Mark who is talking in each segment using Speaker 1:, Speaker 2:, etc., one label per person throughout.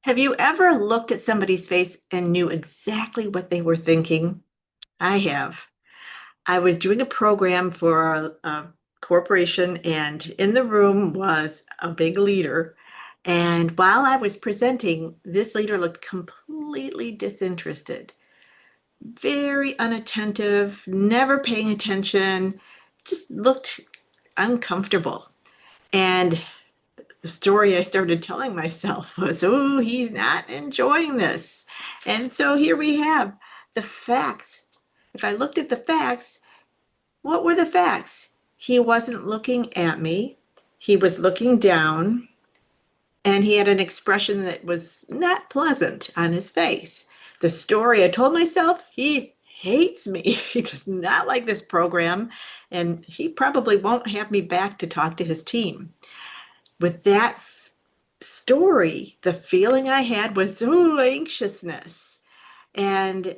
Speaker 1: Have you ever looked at somebody's face and knew exactly what they were thinking? I have. I was doing a program for a corporation, and in the room was a big leader. And while I was presenting, this leader looked completely disinterested, very unattentive, never paying attention, just looked uncomfortable. And the story I started telling myself was, oh, he's not enjoying this. And so here we have the facts. If I looked at the facts, what were the facts? He wasn't looking at me, he was looking down, and he had an expression that was not pleasant on his face. The story I told myself, he hates me. He does not like this program, and he probably won't have me back to talk to his team. With that story, the feeling I had was anxiousness. And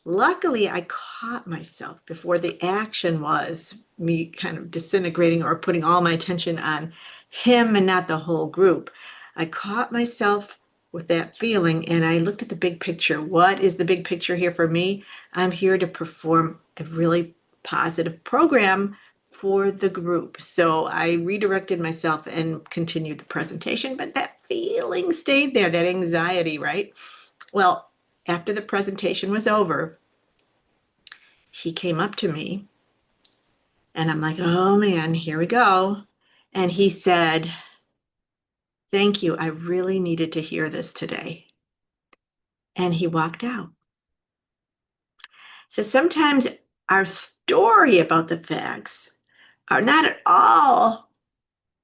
Speaker 1: luckily, I caught myself before the action was me kind of disintegrating or putting all my attention on him and not the whole group. I caught myself with that feeling and I looked at the big picture. What is the big picture here for me? I'm here to perform a really positive program for the group. So I redirected myself and continued the presentation, but that feeling stayed there, that anxiety, right? Well, after the presentation was over, he came up to me and I'm like, oh man, here we go. And he said, thank you. I really needed to hear this today. And he walked out. So sometimes our story about the facts are not at all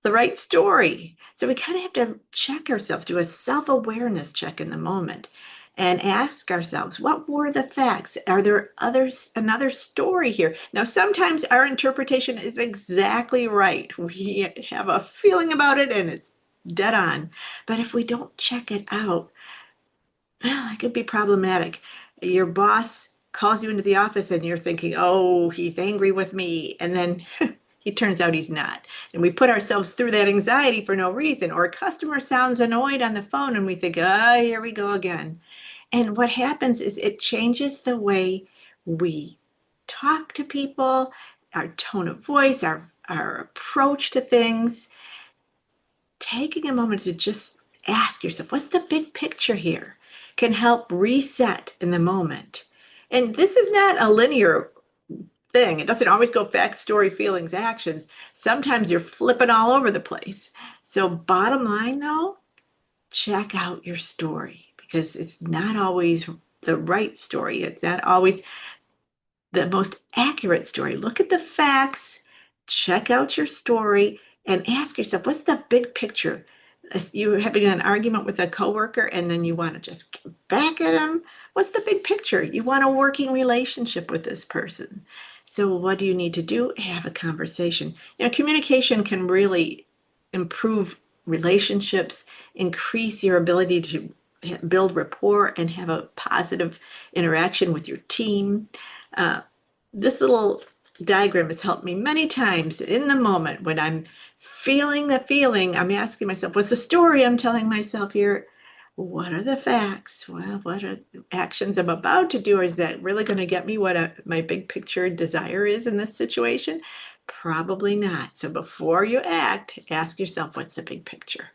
Speaker 1: the right story. So we kind of have to check ourselves, do a self-awareness check in the moment and ask ourselves, what were the facts? Are there others, another story here? Now, sometimes our interpretation is exactly right. We have a feeling about it and it's dead on. But if we don't check it out, well, it could be problematic. Your boss calls you into the office and you're thinking, oh, he's angry with me. And then he turns out he's not. And we put ourselves through that anxiety for no reason. Or a customer sounds annoyed on the phone and we think, ah, here we go again. And what happens is it changes the way we talk to people, our tone of voice, our approach to things. Taking a moment to just ask yourself, what's the big picture here? Can help reset in the moment. And this is not a linear thing. It doesn't always go facts, story, feelings, actions. Sometimes you're flipping all over the place. So, bottom line though, check out your story because it's not always the right story. It's not always the most accurate story. Look at the facts, check out your story, and ask yourself, what's the big picture? You're having an argument with a coworker and then you want to just get back at them. What's the big picture? You want a working relationship with this person. So what do you need to do? Have a conversation. Communication can really improve relationships, increase your ability to build rapport and have a positive interaction with your team. Uh, this little diagram has helped me many times in the moment when I'm feeling the feeling. I'm asking myself, what's the story I'm telling myself here? What are the facts? Well, what are the actions I'm about to do? Is that really going to get me what my big picture desire is in this situation? Probably not. So before you act, ask yourself, what's the big picture?